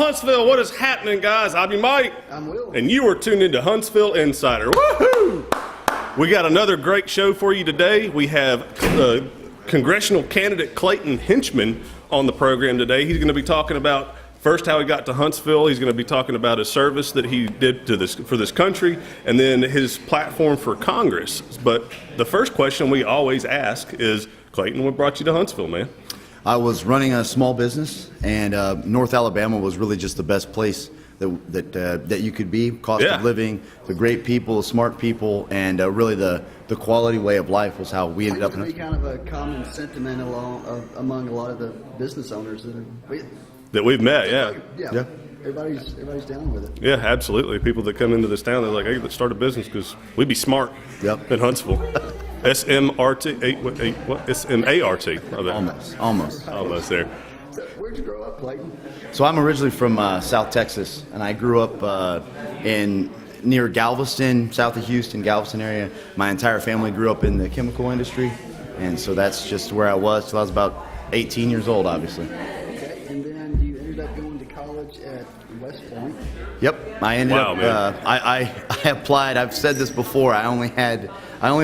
Huntsville, what is happening, guys? I'm Mike. I'm Will. And you are tuned into Huntsville Insider. Woohoo! We got another great show for you today. We have congressional candidate Clayton Hinchman on the program today. He's going to be talking about first how he got to Huntsville. He's going to be talking about his service that he did for this country, and then his platform for Congress. But the first question we always ask is, Clayton, what brought you to Huntsville, man? I was running a small business, and North Alabama was really just the best place that you could be. Cost of living, the great people, smart people, and really the quality way of life was how we ended up. It's kind of a common sentiment among a lot of the business owners that we've met. Yeah. Everybody's down with it. Yeah, absolutely. People that come into this town, they're like, hey, let's start a business because we'd be smart in Huntsville. SMRT, what? S-M-A-R-T. Almost there. So where'd you grow up, Clayton? So I'm originally from South Texas, and I grew up near Galveston, south of Houston, Galveston area. My entire family grew up in the chemical industry, and so that's just where I was till I was about 18 years old, obviously. Okay, and then you ended up going to college at West Point. Yep, I ended up. I applied. I've said this before. I only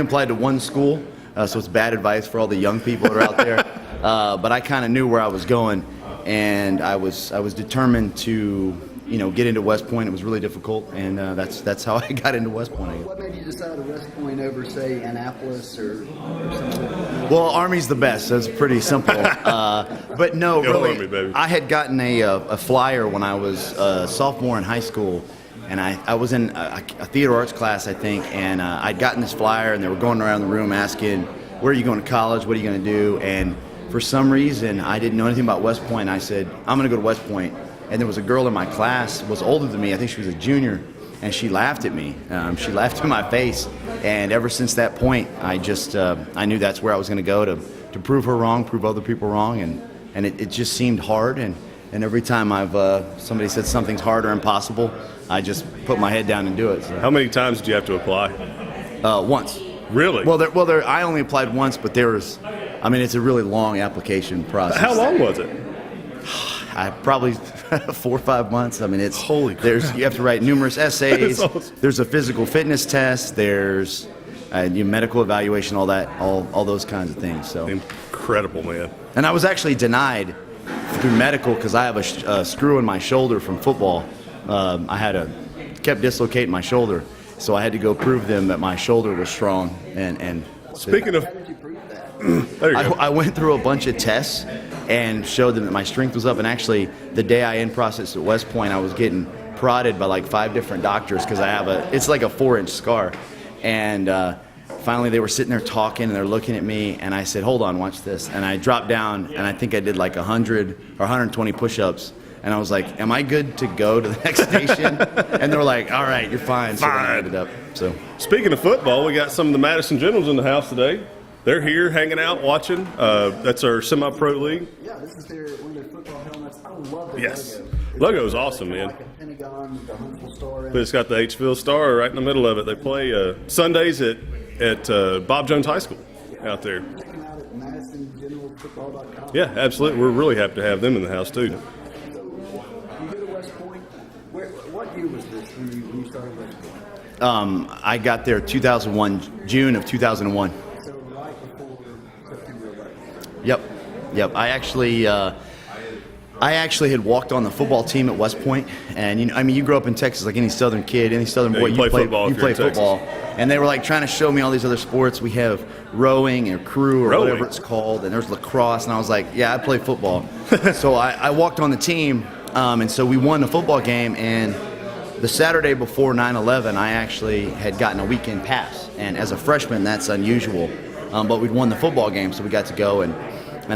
applied to one school, so it's bad advice for all the young people that are out there. But I kind of knew where I was going, and I was determined to get into West Point. It was really difficult, and that's how I got into West Point. What made you decide West Point over, say, Annapolis or something? Well, Army's the best, so it's pretty simple. But no, really, I had gotten a flyer when I was a sophomore in high school, and I was in a theater arts class, I think, and I'd gotten this flyer, and they were going around the room asking, where are you going to college, what are you going to do? And for some reason, I didn't know anything about West Point. I said, I'm going to go to West Point. And there was a girl in my class, was older than me, I think she was a junior, and she laughed at me. She laughed in my face, and ever since that point, I knew that's where I was going to go to prove her wrong, prove other people wrong, and it just seemed hard, and every time somebody said something's hard or impossible, I just put my head down and do it. So. How many times did you have to apply? Once. Really? Well, I only applied once, but it's a really long application process. How long was it? Probably 4 or 5 months. It's holy crap. You have to write numerous essays. Awesome. There's a physical fitness test. There's medical evaluation, all that, all those kinds of things. So incredible, man. And I was actually denied through medical because I have a screw in my shoulder from football. I kept dislocating my shoulder, so I had to go prove them that my shoulder was strong. And speaking of, how did you prove that? there you go. I went through a bunch of tests and showed them that my strength was up. And actually, the day I end processed at West Point, I was getting prodded by like 5 different doctors because it's like a 4-inch scar. And finally, they were sitting there talking, and they're looking at me, and I said, hold on, watch this. And I dropped down, and I think I did like 100 or 120 push-ups. And I was like, am I good to go to the next station? And they were like, all right, you're fine. So then I ended up. So speaking of football, we got some of the Madison Generals in the house today. They're here hanging out, watching. That's our semi-pro league. Yeah, this is one of their football helmets. I love their logo. Logo's awesome, man. Like a pentagon with the Huntsville star in But it's got the Hville star right in the middle of it. They play Sundays at Bob Jones High School out there. Check them out at MadisonGeneralFootball.com. Yeah, absolutely. We're really happy to have them in the house, too. So, you go to West Point. What year was this when you started West Point? I got there June of 2001. So right before September 11th. Yep. I actually had walked on the football team at West Point, and you grow up in Texas like any Southern kid, any Southern boy. You play football. You play football, and they were like trying to show me all these other sports. We have rowing or crew or whatever it's called, and there's lacrosse, and I was like, yeah, I play football. So I walked on the team, and so we won the football game. And the Saturday before 9/11, I actually had gotten a weekend pass, and as a freshman, that's unusual. But we'd won the football game, so we got to go and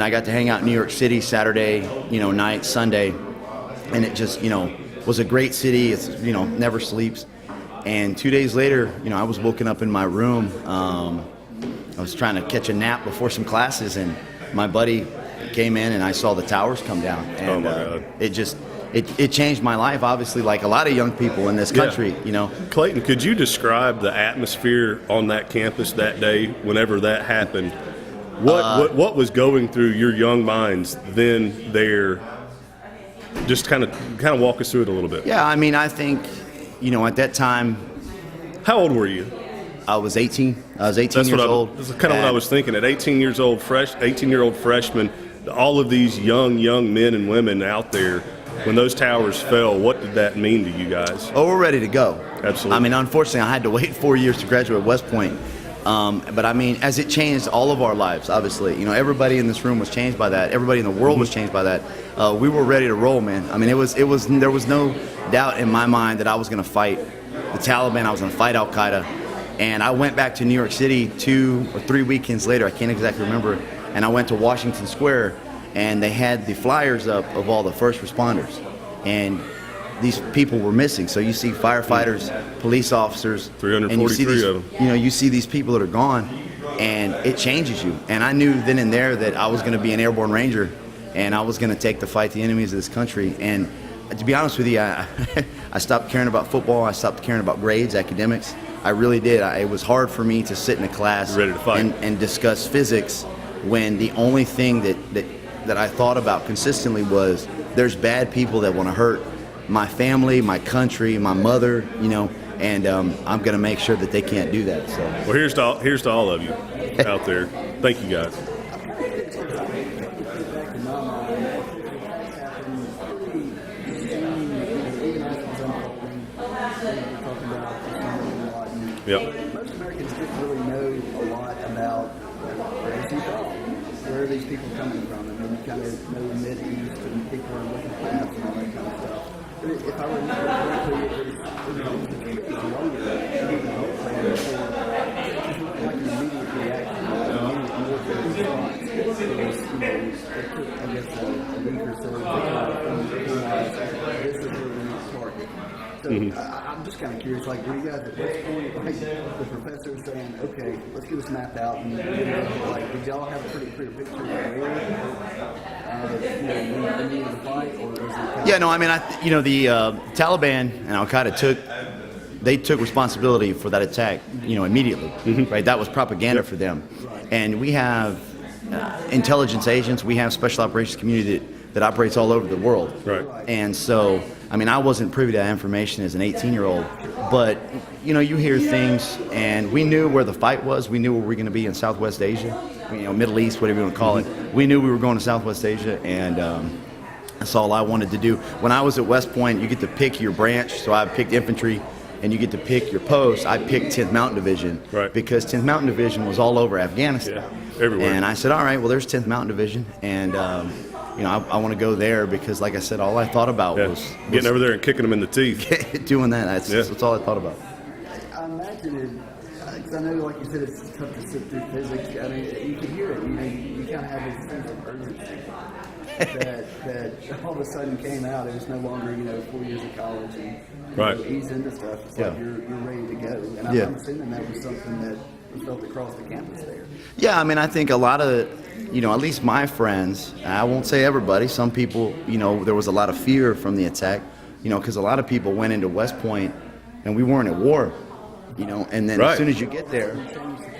I got to hang out in New York City Saturday, night, Sunday, and it just, was a great city. It's, never sleeps. And 2 days later, I was woken up in my room. I was trying to catch a nap before some classes, and my buddy came in, and I saw the towers come down. And oh my God. It changed my life, obviously, like a lot of young people in this country, Clayton, could you describe the atmosphere on that campus that day, whenever that happened? What was going through your young minds then, there, Just kind of walk us through it a little bit. Yeah, I mean, I think, at that time, how old were you? I was 18. I was 18 years old. That's kind of what I was thinking. At 18 years old, 18-year-old freshman, all of these young men and women out there, when those towers fell, what did that mean to you guys? Oh, we're ready to go. Absolutely. I mean, unfortunately, I had to wait 4 years to graduate West Point. But I mean, as it changed all of our lives, obviously, everybody in this room was changed by that. Everybody in the world was changed by that. We were ready to roll, man. I mean, there was no doubt in my mind that I was going to fight the Taliban. I was going to fight Al Qaeda. And I went back to New York City 2 or 3 weekends later. I can't exactly remember. And I went to Washington Square, and they had the flyers up of all the first responders. And these people were missing. So you see firefighters, police officers, 343 of them. You see these people that are gone, and it changes you. And I knew then and there that I was going to be an airborne ranger, and I was going to take to fight the enemies of this country. And to be honest with you, I stopped caring about football. I stopped caring about grades, academics. I really did. It was hard for me to sit in a class ready to fight and discuss physics when the only thing that I thought about consistently was there's bad people that want to hurt my family, my country, my mother, and I'm going to make sure that they can't do that. So, well, here's to all of you out there. Thank you, guys. Yep. Most Americans didn't really know a lot about where are these people coming from. I mean, you kind of know the Mideast and people are looking at maps and all that kind of stuff. But if I remember correctly, it was longer than the whole plan. It was like an immediate reaction, an immediate military response. It was, it took, I guess, a week or so to realize this is where we need to target. So I'm just kind of curious, were you guys at this point, the professor saying, okay, let's get this mapped out, and did y'all have a pretty clear picture of where we needed to fight, or was it? Yeah, no, I mean, the Taliban and Al Qaeda took responsibility for that attack, immediately, right? That was propaganda for them, and we have intelligence agents, we have special operations community that operates all over the world, right? And so, I mean, I wasn't privy to that information as an 18-year-old, but, you hear things, and we knew where the fight was. We knew where we were going to be in Southwest Asia, Middle East, whatever you want to call it. We knew we were going to Southwest Asia, and that's all I wanted to do. When I was at West Point, you get to pick your branch, so I picked infantry, and you get to pick your post. I picked 10th Mountain Division, right, because 10th Mountain Division was all over Afghanistan. Yeah, everywhere. And I said, all right, well, there's 10th Mountain Division, and I want to go there because, like I said, all I thought about was getting over there and kicking them in the teeth. Doing that. That's all I thought about. I imagine it, because I know, like you said, it's tough to sit through physics. I mean, you can hear it. You kind of have this sense of urgency that all of a sudden came out. It was no longer, 4 years of college and ease into stuff. It's like you're ready to go. And I'm assuming that was something that was felt across the campus there. Yeah, I mean, I think a lot of, at least my friends, I won't say everybody, some people, there was a lot of fear from the attack, because a lot of people went into West Point and we weren't at war, and then as soon as you get there,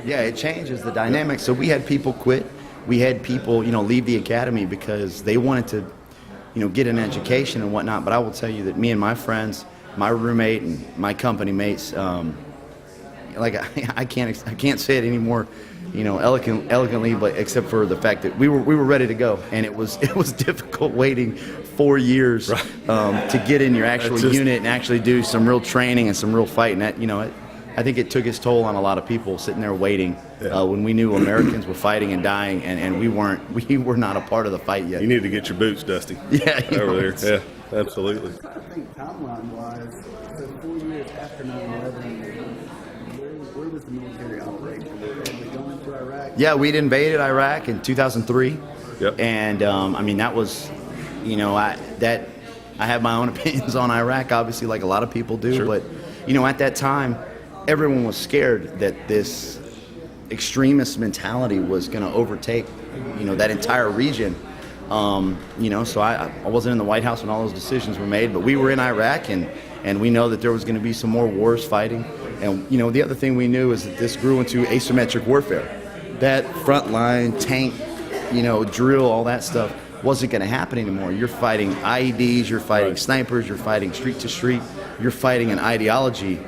it changes the dynamic. So we had people quit. We had people, leave the academy because they wanted to, get an education and whatnot. But I will tell you that me and my friends, my roommate and my company mates, I can't say it anymore, elegantly, but except for the fact that we were ready to go, and it was difficult waiting 4 years to get in your actual unit and actually do some real training and some real fighting. That I think it took its toll on a lot of people sitting there waiting when we knew Americans were fighting and dying, and we were not a part of the fight yet. You need to get your boots, Dusty. Yeah, over there. Yeah, absolutely. I think timeline-wise, so 4 years after 9/11. Where was the military operation? Were we going into Iraq? Yeah, we'd invaded Iraq in 2003. Yep. And I mean, that was, I have my own opinions on Iraq, obviously, like a lot of people do. Sure. But at that time, everyone was scared that this extremist mentality was going to overtake, that entire region. So I wasn't in the White House when all those decisions were made, but we were in Iraq, and we know that there was going to be some more wars fighting. And, the other thing we knew is that this grew into asymmetric warfare. That front line, tank, drill, all that stuff wasn't going to happen anymore. You're fighting IEDs, you're fighting snipers, you're fighting street to street, you're fighting an ideology,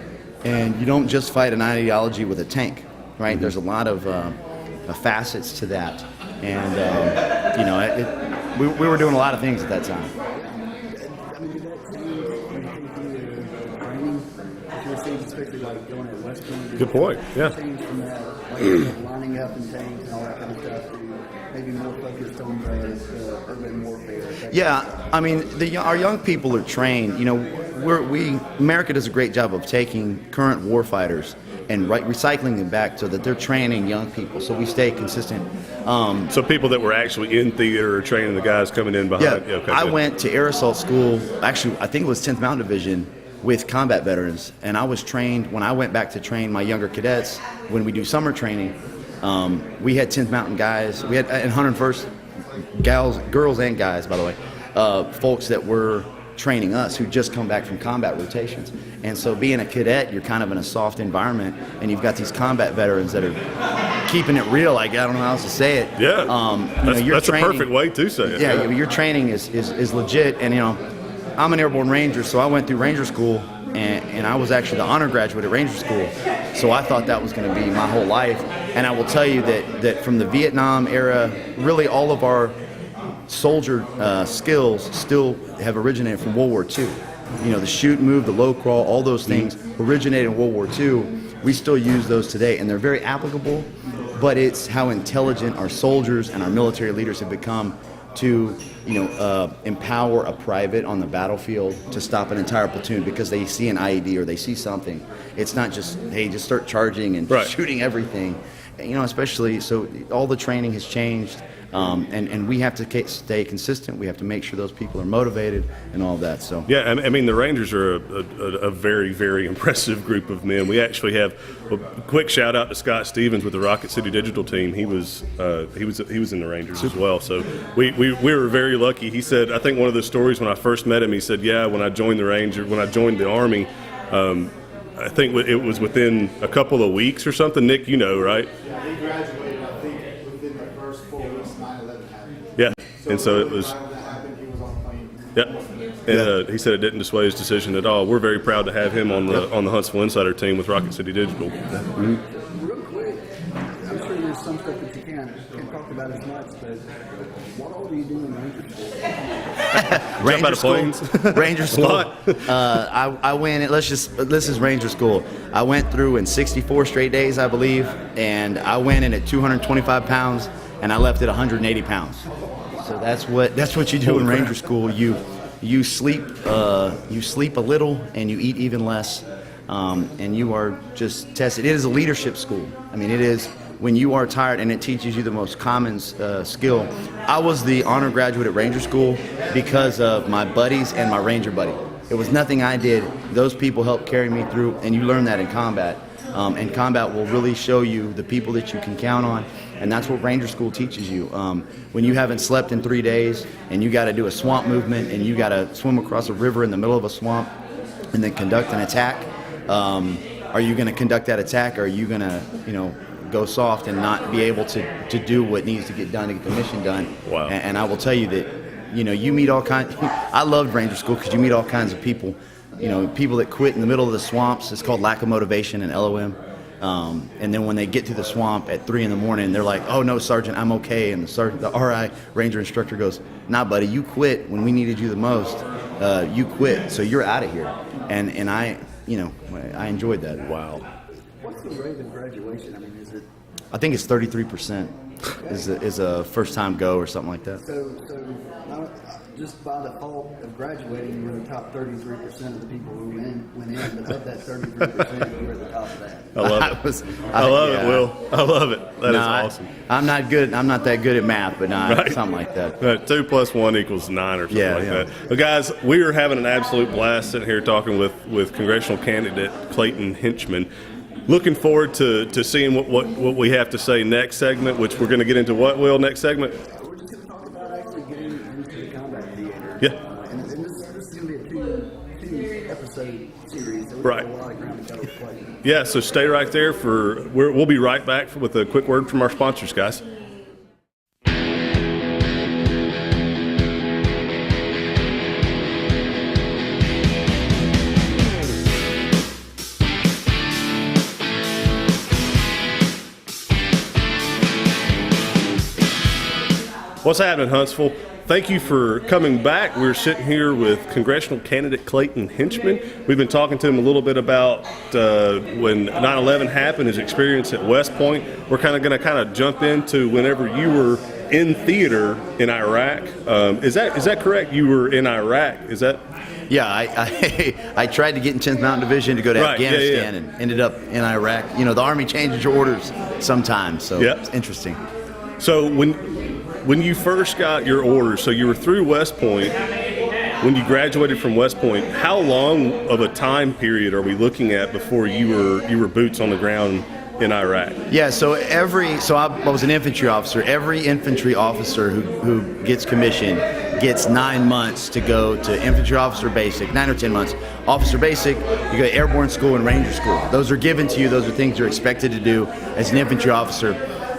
and you don't just fight an ideology with a tank, right? There's a lot of facets to that, and we were doing a lot of things at that time. I mean, did that change the training that you were seeing, especially like going at West Point? Good point. Yeah. Change from that, like lining up in tanks and all that kind of stuff, to maybe more focused on the urban warfare. Yeah, I mean, our young people are trained. You know, America does a great job of taking current warfighters and recycling them back so that they're training young people. So we stay consistent. So people that were actually in theater are training the guys coming in behind. Yeah, Okay, I good. went to Air Assault School. Actually, I think it was 10th Mountain Division with combat veterans, and I was trained when I went back to train my younger cadets. When we do summer training, we had 10th Mountain guys. We had and 101st girls and guys, by the way, folks that were training us who just come back from combat rotations. And so being a cadet, you're kind of in a soft environment, and you've got these combat veterans that are keeping it real. Like, I don't know how else to say it. Yeah, that's a training, perfect way to say it. Yeah, your training is legit. And, you know, I'm an airborne ranger, so I went through ranger school, and I was actually the honor graduate at ranger school. So I thought that was going to be my whole life. And I will tell you that from the Vietnam era, really all of our soldier skills still have originated from World War II. You know, the shoot, move, the low crawl, all those things originated in World War II. We still use those today, and they're very applicable, but it's how intelligent our soldiers and our military leaders have become to, empower a private on the battlefield to stop an entire platoon because they see an IED or they see something. It's not just, hey, just start charging and shooting everything. You know, especially, so all the training has changed. And we have to stay consistent. We have to make sure those people are motivated and all that. So yeah, I mean the Rangers are a very, very impressive group of men. We actually have a quick shout out to Scott Stevens with the Rocket City Digital team. He was in the Rangers as well. So we were very lucky. He said, I think one of the stories when I first met him, he said, yeah, when I joined the Army, I think it was within a couple of weeks or something. Nick, you know, right? Yeah, he graduated, I think, within the first 4 weeks 9/11 happened. Yeah, and so it was. 9/11 happened, he was on a plane. Yeah, and he said it didn't dissuade his decision at all. We're very proud to have him on the Huntsville Insider team with Rocket City Digital. Real quick, I'm sure there's some stuff that you can't talk about as much, but what all do you do in Ranger School? Jump out of planes. Ranger School. I went. This is Ranger School. I went through in 64 straight days, I believe, and I went in at 225 pounds, and I left at 180 pounds. So that's what you do in Ranger School. You sleep a little, and you eat even less, and you are just tested. It is a leadership school. I mean, it is. When you are tired, and it teaches you the most common skill. I was the honor graduate at Ranger School because of my buddies and my Ranger buddy. It was nothing I did. Those people helped carry me through, and you learn that in combat. And combat will really show you the people that you can count on, and that's what Ranger School teaches you. When you haven't slept in 3 days, and you got to do a swamp movement, and you got to swim across a river in the middle of a swamp, and then conduct an attack, are you going to conduct that attack, or are you going to, go soft and not be able to do what needs to get done to get the mission done? Wow. And I will tell you that, you meet all kinds. I loved Ranger School because you meet all kinds of people. People that quit in the middle of the swamps. It's called lack of motivation in LOM. And then when they get to the swamp at 3 a.m, they're like, "Oh no, Sergeant, I'm okay." And the RI Ranger instructor goes, "Nah, buddy, you quit when we needed you the most. You quit, so you're out of here." And I enjoyed that. Wow. What's the rate of graduation? I mean, is it? I think it's 33% is a first time go or something like that. So just by default of graduating, you were the top 33% of the people who went in, but of that 33%, you were at the top of that. I love it. I love it, Will. I love it. That is awesome. I'm not that good at math, but something like that. 2 + 1 = 9 or something that. Well, guys, we are having an absolute blast sitting here talking with congressional candidate Clayton Hinchman. Looking forward to seeing what we have to say next segment, which we're going to get into what, Will, next segment? We're just going to talk about actually getting into the combat theater. Yeah. And this is going to be a two-episode series. So we Right. have a lot of ground to cover with Clayton. Yeah, so stay right there we'll be right back with a quick word from our sponsors, guys. What's happening, Huntsville? Thank you for coming back. We're sitting here with congressional candidate Clayton Hinchman. We've been talking to him a little bit about when 9/11 happened, his experience at West Point. We're going to jump into whenever you were in theater in Iraq. Is that correct? You were in Iraq? Is that? Yeah, I tried to get in 10th Mountain Division to go to Afghanistan and ended up in Iraq. You know, the Army changes your orders sometimes, so it's interesting. So when you first got your orders, so you were through West Point, when you graduated from West Point, how long of a time period are we looking at before you were boots on the ground in Iraq? Yeah, so I was an infantry officer. Every infantry officer who gets commissioned gets 9 months to go to infantry officer basic, 9 or 10 months. Officer basic, you go to airborne school and ranger school. Those are given to you. Those are things you're expected to do as an infantry officer.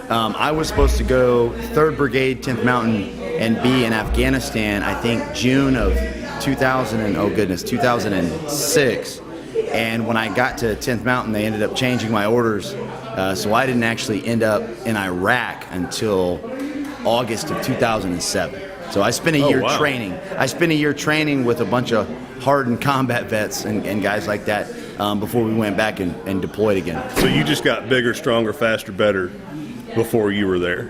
I was supposed to go 3rd Brigade, 10th Mountain, and be in Afghanistan, I think June of 2006. And when I got to 10th Mountain, they ended up changing my orders. So I didn't actually end up in Iraq until August of 2007. So I spent a year training. I spent a year training with a bunch of hardened combat vets and guys like that before we went back and deployed again. So you just got bigger, stronger, faster, better before you were there?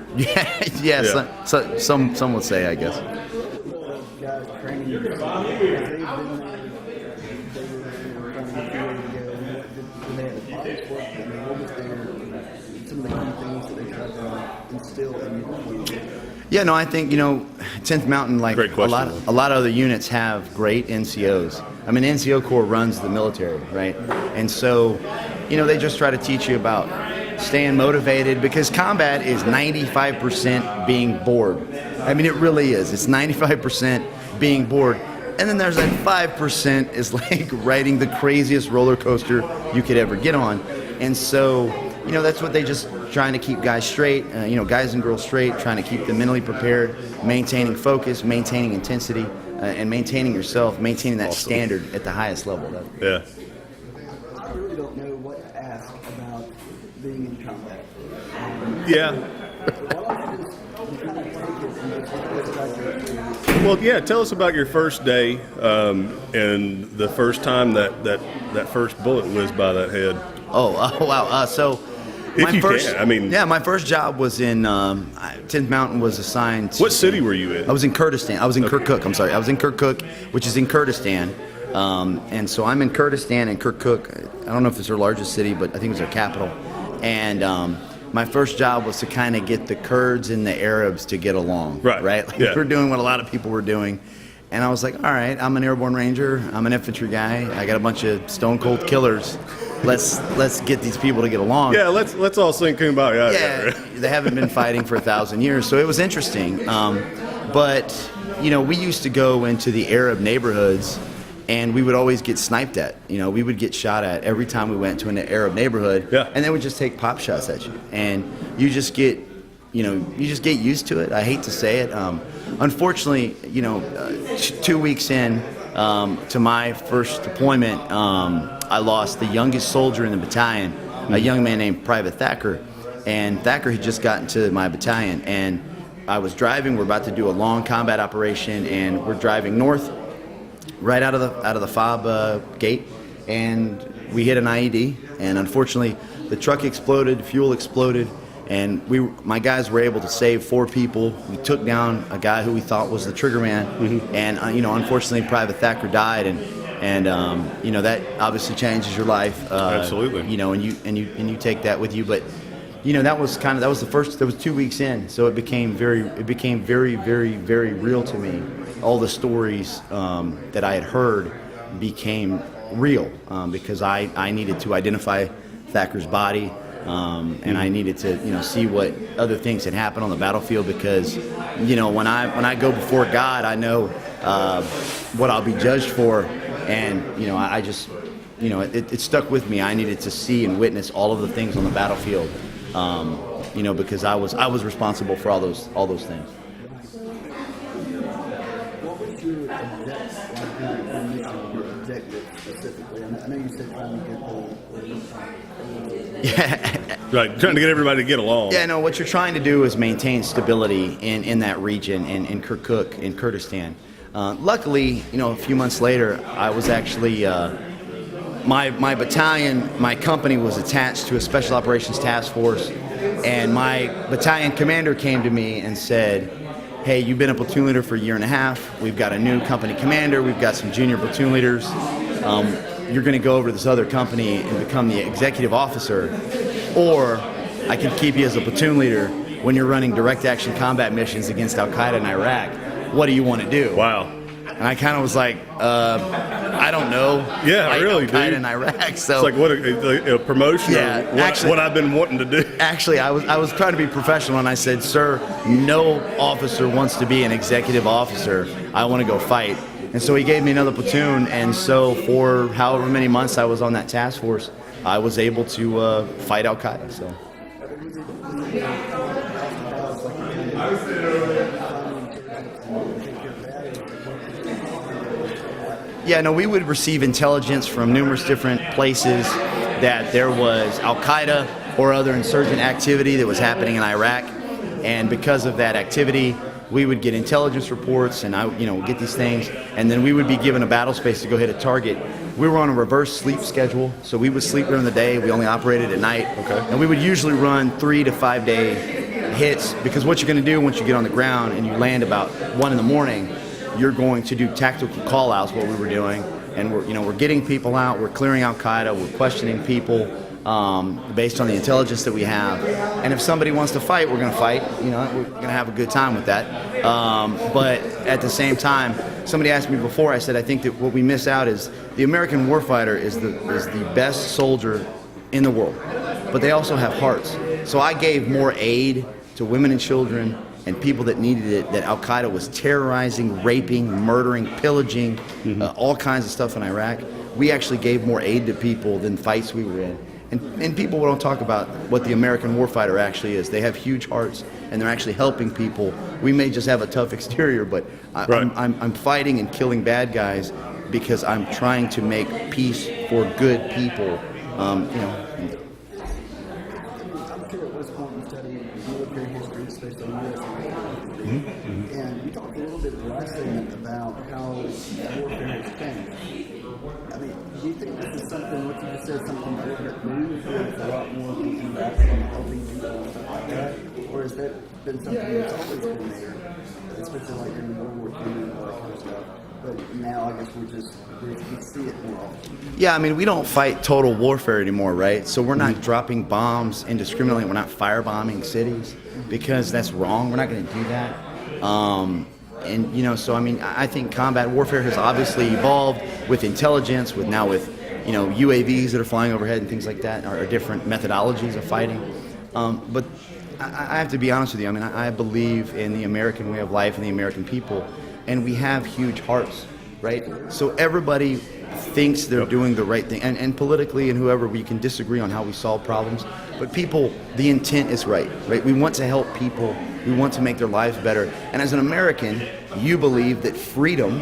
Yeah. So some would say, I guess. Guys training, they've been there, they had a college for it. I mean, what was some of the key things that they tried to instill in you? Yeah, no, I think, 10th Mountain, like a lot of other units have great NCOs. I mean, NCO Corps runs the military, right? And so, they just try to teach you about staying motivated, because combat is 95% being bored. I mean, it really is. It's 95% being bored. And then there's like 5% is like riding the craziest roller coaster you could ever get on. And so, that's what they just trying to keep guys straight, guys and girls straight, trying to keep them mentally prepared, maintaining focus, maintaining intensity, and maintaining yourself, maintaining that standard at the highest level. Yeah. I really don't know what to ask about being in combat. Well, tell us about your first day and the first time that first bullet whizzed by that head. Oh wow. So my first job was in 10th Mountain was assigned to... What city were you in? I was in Kurdistan. I was in Kirkuk, I'm sorry. I was in Kirkuk, which is in Kurdistan. And so I'm in Kurdistan and Kirkuk. I don't know if it's their largest city, but I think it was their capital. And my first job was to kind of get the Kurds and the Arabs to get along. Right? Like we're doing what a lot of people were doing. And I was like, all right, I'm an airborne ranger. I'm an infantry guy. I got a bunch of stone cold killers. Let's get these people to get along. Yeah, let's all sing Kumbaya. Yeah, they haven't been fighting for 1,000 years, so it was interesting. But we used to go into the Arab neighborhoods, and we would always get sniped at. We would get shot at every time we went to an Arab neighborhood. Yeah. And they would just take pop shots at you, and you just get used to it. I hate to say it. Unfortunately, 2 weeks in to my first deployment, I lost the youngest soldier in the battalion, a young man named Private Thacker. And Thacker had just gotten to my battalion, and I was driving. We're about to do a long combat operation, and we're driving north, right out of the fob gate, and we hit an IED. And unfortunately, the truck exploded, fuel exploded, and my guys were able to save 4 people. We took down a guy who we thought was the trigger man, and unfortunately, Private Thacker died, and that obviously changes your life. Absolutely. And you take that with you, but that was the first. That was 2 weeks in, so it became very, very, very real to me. All the stories that I had heard became real because I needed to identify Thacker's body. And I needed to, see what other things had happened on the battlefield, because, when I go before God, I know what I'll be judged for, and I just, it stuck with me. I needed to see and witness all of the things on the battlefield, because I was responsible for all those things. What was your objective specifically? I know you said trying to get the Yeah. Right, trying to get everybody to get along. Yeah, no, what you're trying to do is maintain stability in that region, in Kirkuk, in Kurdistan. Luckily, a few months later, I was actually, my battalion, my company was attached to a Special Operations Task Force, and my battalion commander came to me and said, hey, you've been a platoon leader for a year and a half. We've got a new company commander. We've got some junior platoon leaders. You're going to go over to this other company and become the executive officer, or I can keep you as a platoon leader when you're running direct action combat missions against Al-Qaeda in Iraq. What do you want to do? Wow. And I kind of was like, I don't know. Yeah, really, Al-Qaeda dude. in Iraq. So It's like what a promotion. Yeah, or actually- what I've been wanting to do. actually, I was trying to be professional, and I said, sir, no officer wants to be an executive officer. I want to go fight. And so he gave me another platoon, and so for however many months I was on that task force, I was able to fight Al-Qaeda. So. Yeah, no, we would receive intelligence from numerous different places that there was Al-Qaeda or other insurgent activity that was happening in Iraq. And because of that activity, we would get intelligence reports, and I, get these things, and then we would be given a battle space to go hit a target. We were on a reverse sleep schedule, so we would sleep during the day. We only operated at night. Okay. And we would usually run 3 to 5 day hits, because what you're going to do once you get on the ground and you land about 1 in the morning, you're going to do tactical call-outs, what we were doing, and we're getting people out, we're clearing Al-Qaeda, we're questioning people based on the intelligence that we have. And if somebody wants to fight, we're going to fight. We're going to have a good time with that. But at the same time, somebody asked me before, I said, I think that what we miss out is the American warfighter is the best soldier in the world, but they also have hearts. So I gave more aid to women and children and people that needed it, that Al-Qaeda was terrorizing, raping, murdering, pillaging, all kinds of stuff in Iraq. We actually gave more aid to people than fights we were in. And people don't talk about what the American warfighter actually is. They have huge hearts, and they're actually helping people. We may just have a tough exterior, but I'm fighting and killing bad guys because I'm trying to make peace for good people. I'm sure at this point you study military history, especially U.S. And you talked a little bit last segment about how warfare has changed. I mean, do you think this is something, what you just said, something different new, with a lot more people back and helping people and stuff like that? Or has that been something that's always been there, especially like in World War II and all that kind of stuff? But now I guess we see it more often. Yeah, I mean, we don't fight total warfare anymore, right? So we're not dropping bombs indiscriminately. We're not firebombing cities because that's wrong. We're not going to do that. So I mean, I think combat warfare has obviously evolved with intelligence, with UAVs that are flying overhead and things like that, are different methodologies of fighting. But I have to be honest with you. I mean, I believe in the American way of life and the American people, and we have huge hearts, right? So everybody thinks they're doing the right thing, and politically and whoever, we can disagree on how we solve problems, but people, the intent is right? We want to help people, we want to make their lives better, and as an American, you believe that freedom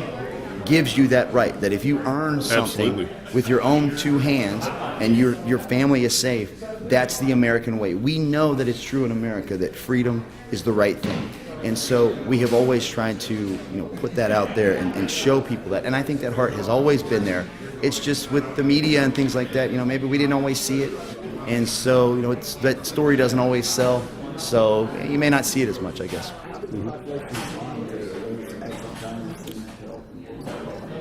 gives you that right, that if you earn something with your own 2 hands and your family is safe, that's the American way. We know that it's true in America that freedom is the right thing. And so we have always tried to, put that out there and show people that. And I think that heart has always been there. It's just with the media and things like that, maybe we didn't always see it. And so, that story doesn't always sell. So you may not see it as much, I guess.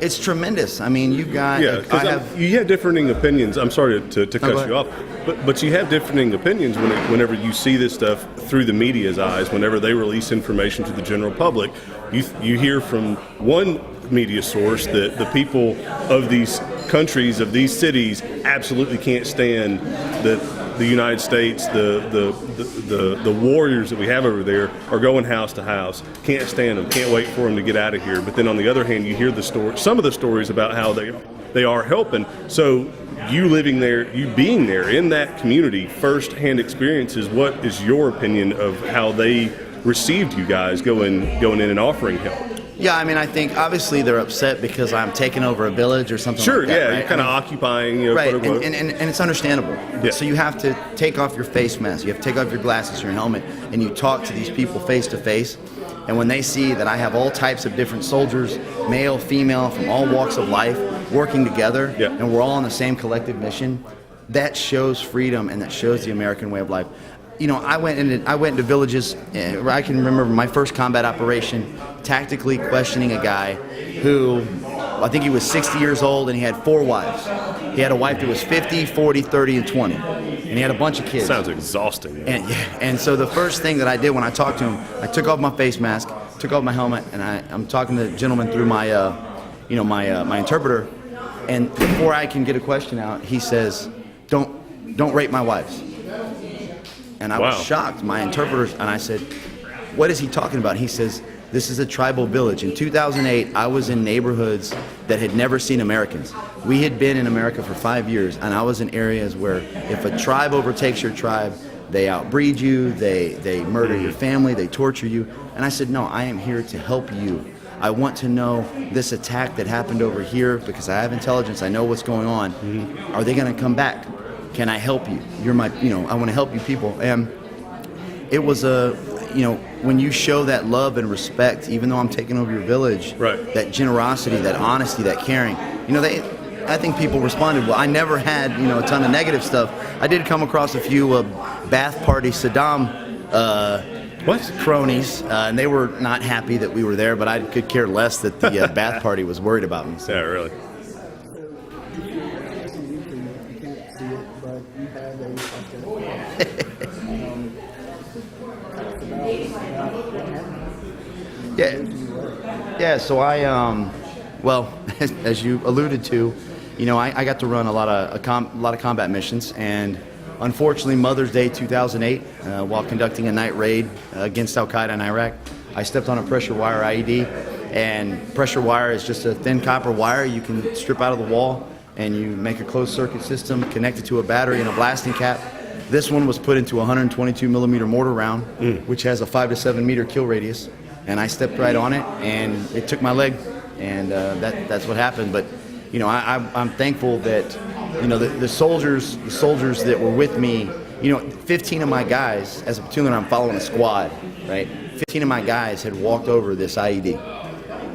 It's tremendous. I mean, you've got... Yeah, because you have differing opinions. I'm sorry to cut you off, but you have differing opinions whenever you see this stuff through the media's eyes. Whenever they release information to the general public, you hear from one media source that the people of these countries, of these cities, absolutely can't stand the United States, the warriors that we have over there are going house to house. Can't stand them. Can't wait for them to get out of here. But then on the other hand, you hear some of the stories about how they are helping. So you living there, you being there in that community, first-hand experiences. What is your opinion of how they received you guys going in and offering help? Yeah, I mean, I think obviously they're upset because I'm taking over a village or something Sure, like that. yeah, right? you're kind of occupying, you know, Right, quote unquote. and it's understandable. Yeah. So you have to take off your face mask, you have to take off your glasses, your helmet, and you talk to these people face to face. And when they see that I have all types of different soldiers, male, female, from all walks of life, working together, Yeah. and we're all on the same collective mission, that shows freedom and that shows the American way of life. You know, I went into villages. I can remember my first combat operation, tactically questioning a guy who, I think he was 60 years old, and he had 4 wives. He had a wife that was 50, 40, 30, and 20, and he had a bunch of kids. Sounds exhausting. And so the first thing that I did when I talked to him, I took off my face mask, took off my helmet, and I'm talking to the gentleman through my, my interpreter. And before I can get a question out, he says, "Don't rape my wives." And I was shocked, my interpreters, and I said, "What is he talking about?" He says, "This is a tribal village." In 2008, I was in neighborhoods that had never seen Americans. We had been in America for 5 years, and I was in areas where if a tribe overtakes your tribe, they outbreed you, they murder your family, they torture you. And I said, "No, I am here to help you. I want to know this attack that happened over here because I have intelligence, I know what's going on. Are they going to come back? Can I help you? You're my, I want to help you people." And it was when you show that love and respect, even though I'm taking over your village, right. that generosity, that honesty, that caring, I think people responded well. I never had, a ton of negative stuff. I did come across a few Bath Party Saddam cronies, and they were not happy that we were there, but I could care less that the Bath Party was worried about me. So. Yeah, really. Yeah. So I, as you alluded to, I got to run a lot of combat missions, and unfortunately, Mother's Day 2008, while conducting a night raid against Al Qaeda in Iraq, I stepped on a pressure wire IED, and pressure wire is just a thin copper wire you can strip out of the wall, and you make a closed circuit system, connect it to a battery and a blasting cap. This one was put into a 122 millimeter mortar round, which has a 5 to 7 meter kill radius. And I stepped right on it, and it took my leg, and that's what happened. But I'm thankful that the soldiers that were with me. 15 of my guys, as a platoon, I'm following a squad, right? 15 of my guys had walked over this IED,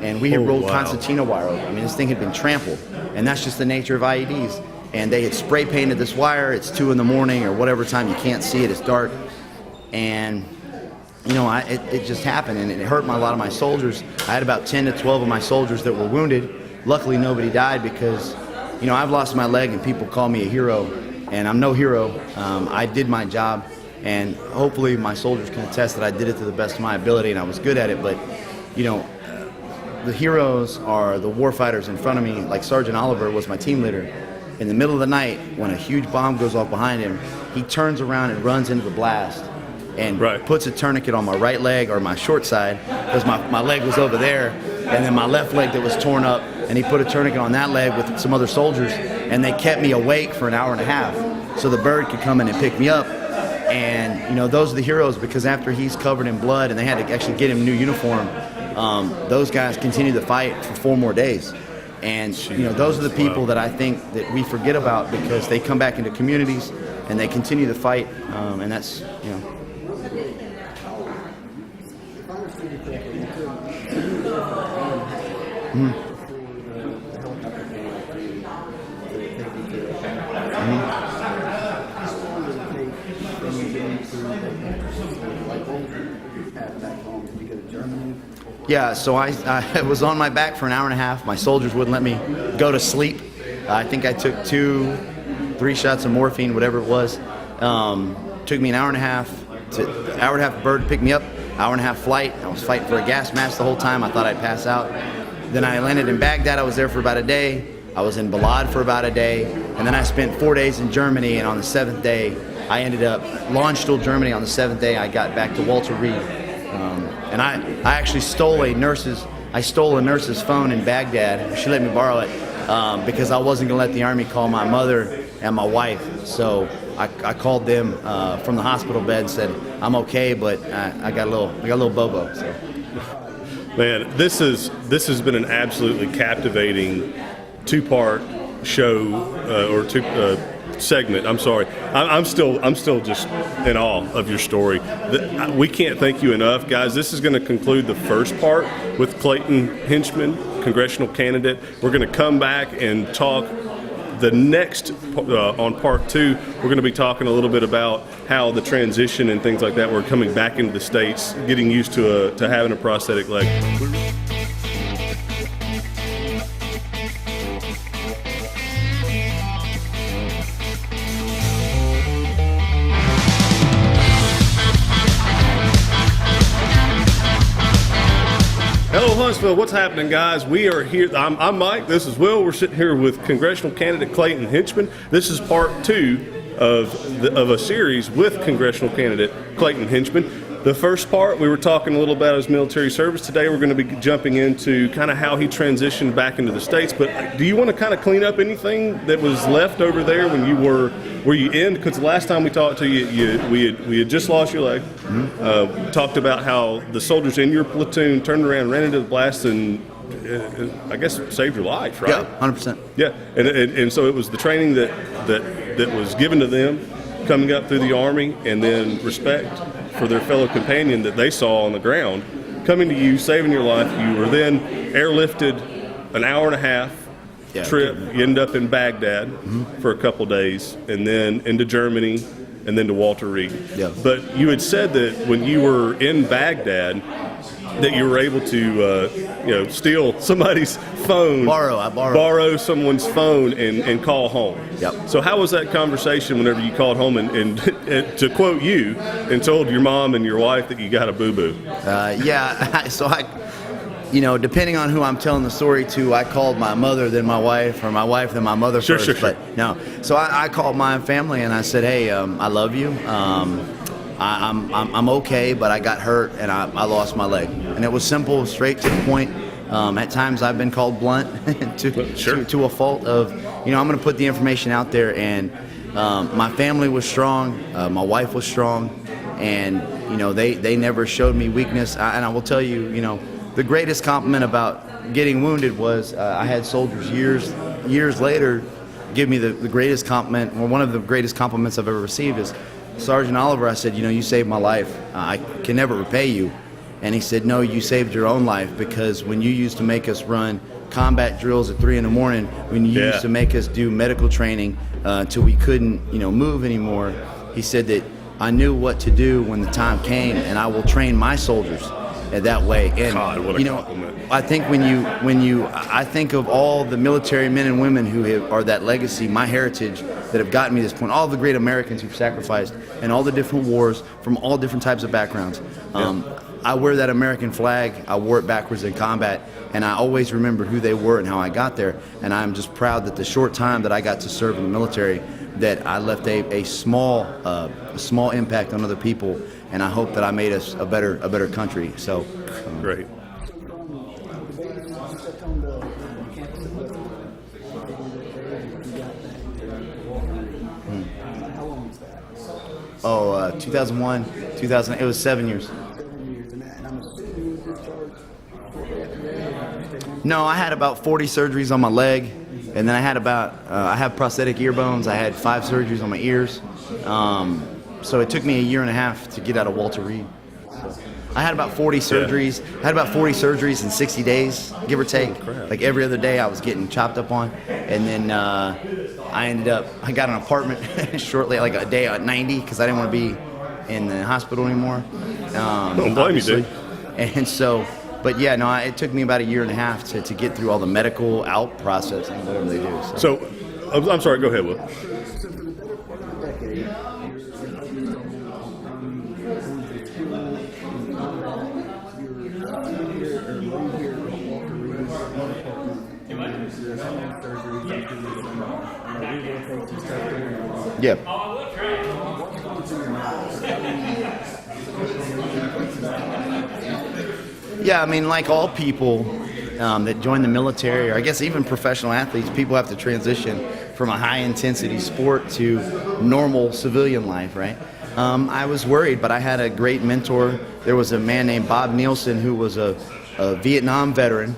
and we had rolled concertina wire over. I mean, this thing had been trampled, and that's just the nature of IEDs. And they had spray painted this wire. It's 2 in the morning or whatever time, you can't see it. It's dark, and it just happened, and it hurt a lot of my soldiers. I had about 10 to 12 of my soldiers that were wounded. Luckily, nobody died because, I've lost my leg, and people call me a hero, and I'm no hero. I did my job, and hopefully my soldiers can attest that I did it to the best of my ability, and I was good at it. But, the heroes are the warfighters in front of me. Like Sergeant Oliver was my team leader. In the middle of the night, when a huge bomb goes off behind him, he turns around and runs into the blast, and puts a tourniquet on my right leg, or my short side, because my leg was over there, and then my left leg that was torn up, and he put a tourniquet on that leg with some other soldiers, and they kept me awake for an hour and a half so the bird could come in and pick me up. And those are the heroes, because after he's covered in blood and they had to actually get him a new uniform, those guys continued to fight for 4 more days. And those are the people that I think that we forget about, because they come back into communities and they continue to fight, and that's Yeah, so I was on my back for an hour and a half. My soldiers wouldn't let me go to sleep. I think I took 2-3 shots of morphine, whatever it was. Took me an hour and a half bird to pick me up, hour and a half flight. I was fighting for a gas mask the whole time. I thought I'd pass out. Then I landed in Baghdad. I was there for about a day. I was in Balad for about a day. And then I spent 4 days in Germany, and on the 7th day, I ended up Landstuhl, Germany. On the 7th day, I got back to Walter Reed. And I actually stole a nurse's phone in Baghdad. She let me borrow it because I wasn't going to let the Army call my mother and my wife. So I called them from the hospital bed and said, "I'm okay, but I got a little bobo." So. Man, this has been an absolutely captivating two-part show or segment. I'm sorry. I'm still just in awe of your story. We can't thank you enough, guys. This is going to conclude the first part with Clayton Hinchman, congressional candidate. We're going to come back and talk. The next, on part 2, we're going to be talking a little bit about how the transition and things like that, we're coming back into the States, getting used to having a prosthetic leg. Hello, Huntsville. What's happening, guys? We are here. I'm Mike. This is Will. We're sitting here with congressional candidate Clayton Hinchman. This is part 2 of a series with congressional candidate Clayton Hinchman. The first part, we were talking a little about his military service. Today, we're going to be jumping into kind of how he transitioned back into the States. But do you want to kind of clean up anything that was left over there when you were you in? Because the last time we talked to you, we had just lost your leg. Mm-hmm. Talked about how the soldiers in your platoon turned around, ran into the blast, and I guess saved your life, right? Yeah, 100%. Yeah, and so it was the training that was given to them coming up through the Army, and then respect for their fellow companion that they saw on the ground, coming to you, saving your life. You were then airlifted an hour and a half trip. You ended up in Baghdad for a couple days, and then into Germany, and then to Walter Reed. Yeah. But you had said that when you were in Baghdad, that you were able to, steal somebody's phone, borrow someone's phone, and call home. Yep. So how was that conversation whenever you called home and to quote you, and told your mom and your wife that you got a boo-boo? So depending on who I'm telling the story to, I called my mother, then my wife, or my wife, then my mother first. Sure. But no, so I called my family and I said, hey, I love you. I'm okay, but I got hurt and I lost my leg. And it was simple, straight to the point. At times I've been called blunt to a fault of, I'm going to put the information out there. And my family was strong, my wife was strong, and they never showed me weakness. And I will tell you, the greatest compliment about getting wounded was I had soldiers years later give me the greatest compliment, or one of the greatest compliments I've ever received is, Sergeant Oliver, I said, you saved my life. I can never repay you. And he said, no, you saved your own life, because when you used to make us run combat drills at 3 a.m, when you used to make us do medical training till we couldn't, move anymore, he said that I knew what to do when the time came, and I will train my soldiers that way. And God, what a compliment. I think I think of all the military men and women who are that legacy, my heritage, that have gotten me to this point, all the great Americans who've sacrificed in all the different wars from all different types of backgrounds. I wear that American flag. I wore it backwards in combat, and I always remember who they were and how I got there. And I'm just proud that the short time that I got to serve in the military, that I left a small impact on other people, and I hope that I made us a better country. So great. How long was that? 2001, 2000. It was 7 years. 7 years, and I'm assuming you were discharged. No, I had about 40 surgeries on my leg, and then I had I have prosthetic ear bones. I had 5 surgeries on my ears. So it took me a year and a half to get out of Walter Reed. I had about 40 surgeries. I had about 40 surgeries in 60 days, give or take. Like every other day I was getting chopped up on. And then I got an apartment shortly, like a day at 90, because I didn't want to be in the hospital anymore. Don't blame you, dude. And so, but yeah, no, it took me about a year and a half to get through all the medical out process and whatever they do. So I'm sorry, go ahead, Will. So for the better part of a decade, you're yeah. Yeah, I mean, like all people that join the military, or I guess even professional athletes, people have to transition from a high-intensity sport to normal civilian life, right? I was worried, but I had a great mentor. There was a man named Bob Nielsen who was a a Vietnam veteran.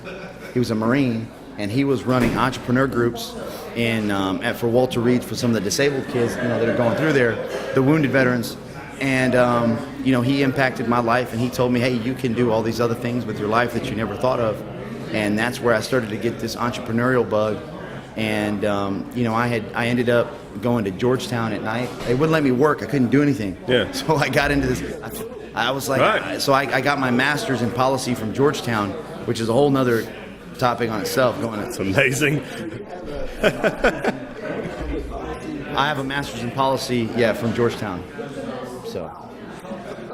He was a Marine, and he was running entrepreneur groups for Walter Reed for some of the disabled kids, that are going through there, the wounded veterans. And, he impacted my life, and he told me, hey, you can do all these other things with your life that you never thought of. And that's where I started to get this entrepreneurial bug. And, I ended up going to Georgetown at night. They wouldn't let me work. I couldn't do anything. Yeah. So I got into this. I was like, right. So I got my master's in policy from Georgetown, which is a whole nother topic on itself. That's amazing. I have a master's in policy, from Georgetown.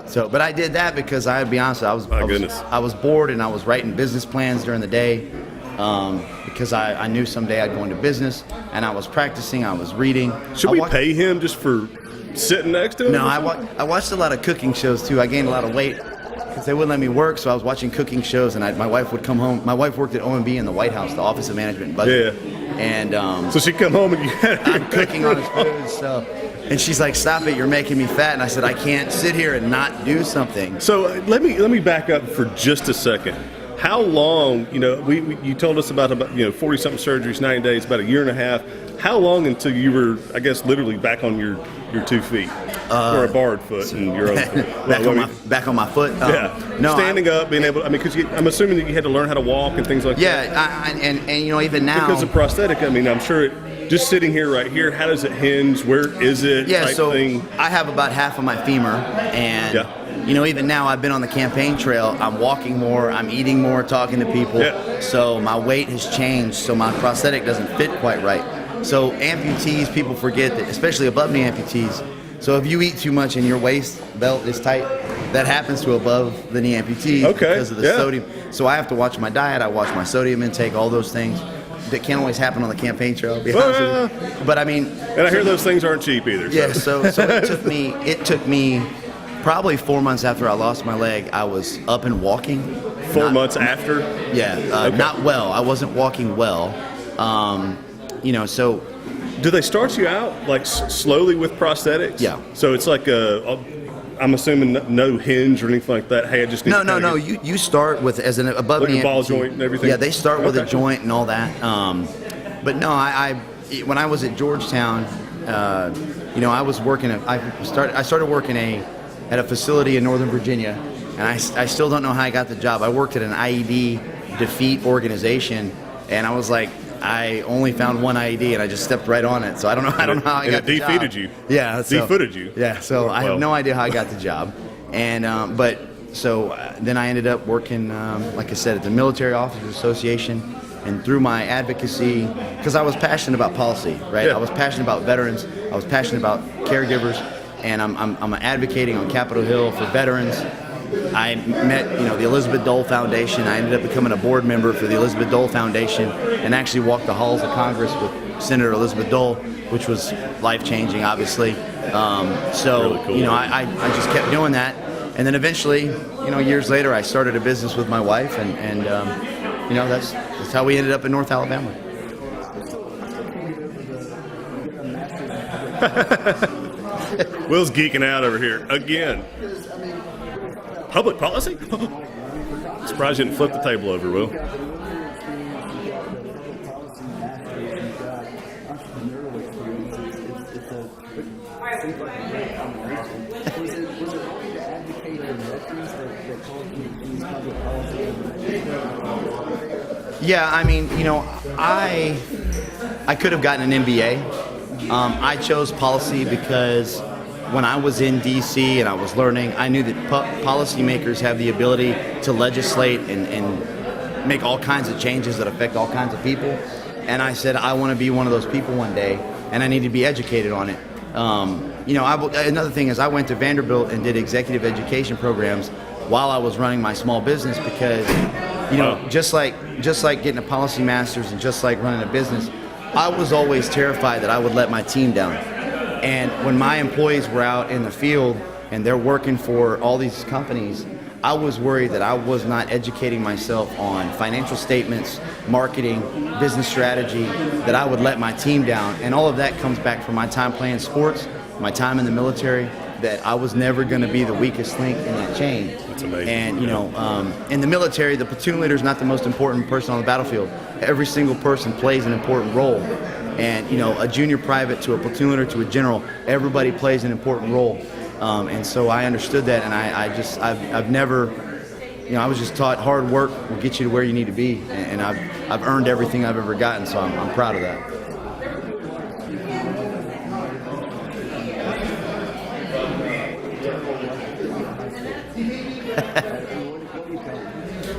So, but I did that because I'd be honest, I was bored, and I was writing business plans during the day because I knew someday I'd go into business, and I was practicing, I was reading. Should we pay him just for sitting next to him? No, I watched a lot of cooking shows too. I gained a lot of weight because they wouldn't let me work, so I was watching cooking shows, and my wife would come home. My wife worked at OMB in the White House, the Office of Management and Budget. Yeah. And so she'd come home and you had I'm cooking on his food, so. And she's like, "Stop it! You're making me fat." And I said, "I can't sit here and not do something." So let me back up for just a second. How long? You told us about 40-something surgeries, 90 days, about a year and a half. How long until you were, I guess, literally back on your 2 feet, or a barred foot and your own foot? back on my foot. No, standing up, being able. Because I'm assuming that you had to learn how to walk and things like that. Yeah, and even now because of prosthetic. I'm sure just sitting here right here. How does it hinge? Where is it? Yeah, type so thing? I have about half of my femur, and even now I've been on the campaign trail. I'm walking more, I'm eating more, talking to people. Yeah. So my weight has changed. So my prosthetic doesn't fit quite right. So amputees, people forget that, especially above knee amputees. So if you eat too much and your waist belt is tight, that happens to above the knee amputees because of the sodium. So I have to watch my diet. I watch my sodium intake, all those things. That can't always happen on the campaign trail, to be honest with you. But I hear those things aren't cheap either. Yeah, so it took me probably 4 months after I lost my leg, I was up and walking. 4 months after? Yeah, not well. I wasn't walking well. So. Do they start you out like slowly with prosthetics? Yeah. So it's like I'm assuming no hinge or anything like that. Hey, I just need No. You start with as an above knee ball joint and everything. Yeah, they start with a joint and all that. But no, when I was at Georgetown, I was working. I started working at a facility in Northern Virginia, and I still don't know how I got the job. I worked at an IED defeat organization, and I was like, I only found one IED, and I just stepped right on it. So I don't know how I got the job. And it defeated you. Yeah. Defooted you. Yeah. So I have no idea how I got the job. And then I ended up working, like I said, at the Military Officers Association, and through my advocacy, because I was passionate about policy, right? Yeah. I was passionate about veterans. I was passionate about caregivers, and I'm advocating on Capitol Hill for veterans. I met, the Elizabeth Dole Foundation. I ended up becoming a board member for the Elizabeth Dole Foundation, and actually walked the halls of Congress with Senator Elizabeth Dole, which was life-changing, obviously. Really cool. I just kept doing that, and then eventually, years later, I started a business with my wife, and that's how we ended up in North Alabama. Will's geeking out over here again. Public policy? Surprised you didn't flip the table over, Will. Yeah, I could have gotten an MBA. I chose policy because when I was in D.C. and I was learning, I knew that policymakers have the ability to legislate and make all kinds of changes that affect all kinds of people. And I said, I want to be one of those people one day, and I need to be educated on it. Another thing is I went to Vanderbilt and did executive education programs while I was running my small business because, just like getting a policy master's and just like running a business, I was always terrified that I would let my team down. And when my employees were out in the field and they're working for all these companies, I was worried that I was not educating myself on financial statements, marketing, business strategy, that I would let my team down. And all of that comes back from my time playing sports, my time in the military, that I was never going to be the weakest link in that chain. That's amazing. And, you know, in the military, the platoon leader is not the most important person on the battlefield. Every single person plays an important role. And, you know, a junior private to a platoon leader to a general, everybody plays an important role. And so I understood that, and I've never, you know, I was just taught hard work will get you to where you need to be. And I've earned everything I've ever gotten, so I'm proud of that.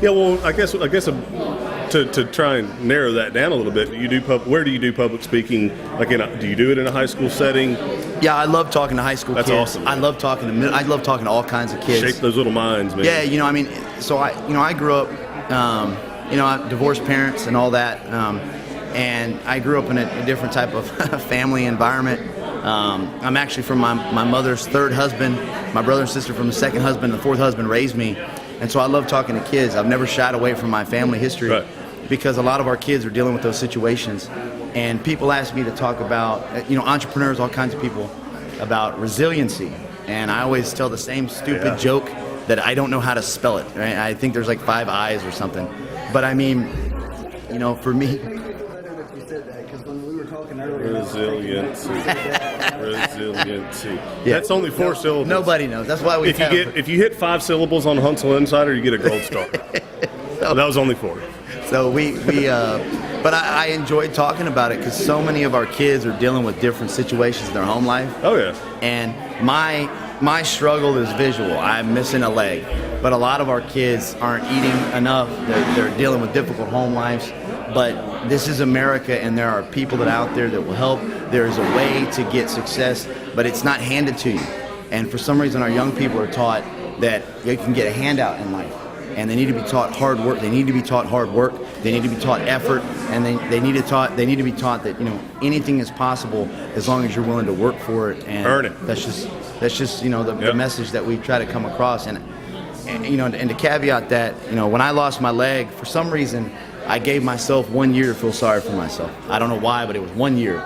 Yeah, well, I guess to try and narrow that down a little bit, where do you do public speaking? Like, do you do it in a high school setting? Yeah, I love talking to high school kids. That's awesome. I love talking to all kinds of kids. Shape those little minds, man. Yeah, you know, I mean, so I grew up, you know, I have divorced parents and all that, and I grew up in a different type of family environment. I'm actually from my mother's third husband. My brother and sister from the second husband. The fourth husband raised me. And so I love talking to kids. I've never shied away from my family history because a lot of our kids are dealing with those situations. And people ask me to talk about, you know, entrepreneurs, all kinds of people, about resiliency. And I always tell the same stupid joke that I don't know how to spell it. Right? I think there's like 5 I's or something. But I mean, you know, for me, resiliency. Resiliency. Yeah. That's only 4 syllables. Nobody knows. That's why if you hit 5 syllables on Huntsville Insider, you get a gold star. So, that was only 4. So but I enjoyed talking about it because so many of our kids are dealing with different situations in their home life. Oh yeah. And my struggle is visual. I'm missing a leg, but a lot of our kids aren't eating enough. They're dealing with difficult home lives. But this is America, and there are people that are out there that will help. There is a way to get success, but it's not handed to you. And for some reason, our young people are taught that they can get a handout in life, and they need to be taught hard work. They need to be taught hard work. They need to be taught effort, and they need to be taught that, you know, anything is possible as long as you're willing to work for it and earn it. That's just you know the message that we try to come across. And you know, and to caveat that, you know, when I lost my leg, for some reason, I gave myself 1 year to feel sorry for myself. I don't know why, but it was 1 year.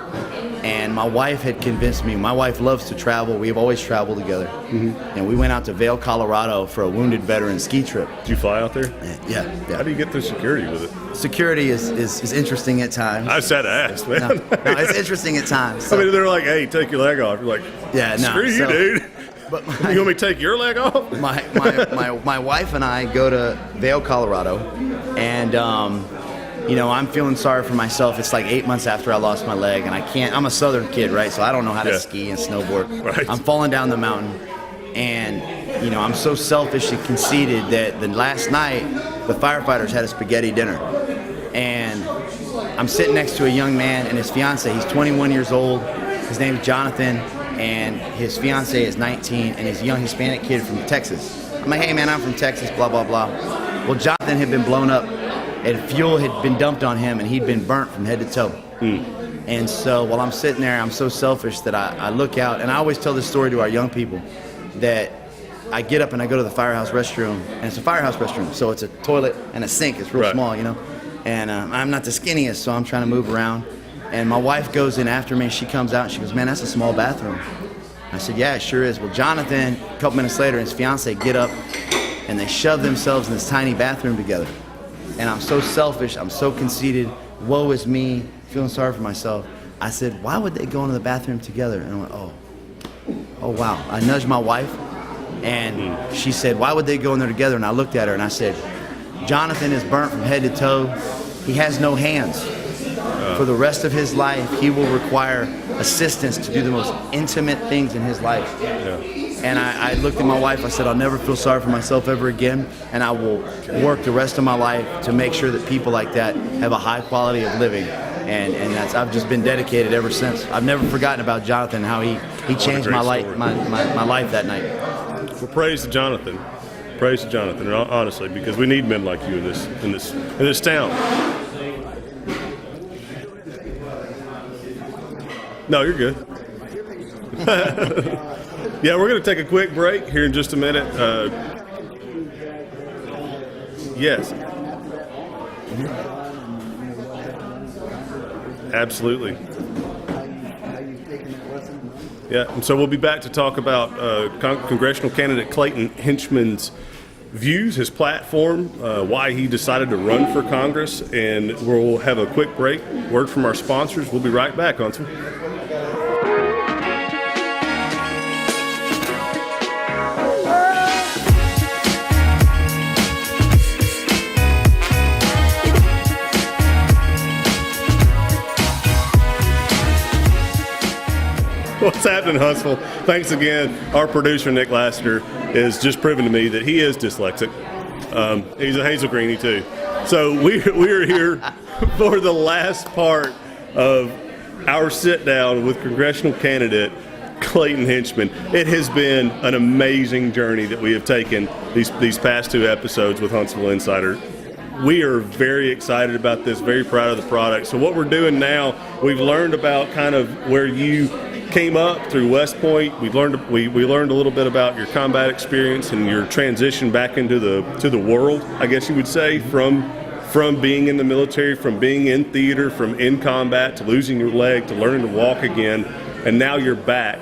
And my wife had convinced me. My wife loves to travel. We've always traveled together. Mm-hmm. And we went out to Vail, Colorado for a wounded veteran ski trip. Did you fly out there? Yeah. How do you get through security with it? Security is interesting at times. I just had to ask, man. No, it's interesting at times. So. I mean, they're like, hey, take your leg off. You're like, screw you, dude. But you want me to take your leg off? My wife and I go to Vail, Colorado, and you know, I'm feeling sorry for myself. It's like 8 months after I lost my leg, and I'm a southern kid, right? So I don't know how to ski and snowboard. Right. I'm falling down the mountain, and you know, I'm so selfishly conceited that the last night the firefighters had a spaghetti dinner, and I'm sitting next to a young man and his fiance. He's 21 years old. His name is Jonathan, and his fiance is 19, and he's a young Hispanic kid from Texas. I'm like, hey man, I'm from Texas, blah, blah, blah. Well, Jonathan had been blown up, and fuel had been dumped on him, and he'd been burnt from head to toe. And so while I'm sitting there, I'm so selfish that I look out, and I always tell this story to our young people, that I get up and I go to the firehouse restroom, and it's a firehouse restroom, so it's a toilet and a sink. It's real small, you know. And I'm not the skinniest, so I'm trying to move around. And my wife goes in after me. She comes out and she goes, man, that's a small bathroom. I said, yeah, it sure is. Well, Jonathan, a couple minutes later, and his fiance get up, and they shove themselves in this tiny bathroom together. And I'm so selfish. I'm so conceited. Woe is me, feeling sorry for myself. I said, why would they go into the bathroom together? And I went, oh, wow. I nudged my wife, and she said, why would they go in there together? And I looked at her, and I said, Jonathan is burnt from head to toe. He has no hands. For the rest of his life, he will require assistance to do the most intimate things in his life. And I looked at my wife, I said, I'll never feel sorry for myself ever again, and I will work the rest of my life to make sure that people like that have a high quality of living. And I've just been dedicated ever since. I've never forgotten about Jonathan, how he changed my life that night. Well, praise to Jonathan. Praise to Jonathan, honestly, because we need men like you in this town. No, you're good. Yeah, we're going to take a quick break here in just a minute. Yes. Absolutely. Yeah, and so we'll be back to talk about congressional candidate Clayton Hinchman's views, his platform, why he decided to run for Congress, and we'll have a quick break. Word from our sponsors. We'll be right back, Huntsville. What's happening, Huntsville? Thanks again. Our producer, Nick Lassiter, is just proving to me that he is dyslexic. He's a Hazel Greenie, too. So we're here for the last part of our sit-down with congressional candidate Clayton Hinchman. It has been an amazing journey that we have taken these past 2 episodes with Huntsville Insider. We are very excited about this, very proud of the product. So what we're doing now, we've learned about kind of where you came up through West Point. We learned a little bit about your combat experience and your transition back into the world, I guess you would say, from being in the military, from being in theater, from in combat, to losing your leg, to learning to walk again, and now you're back.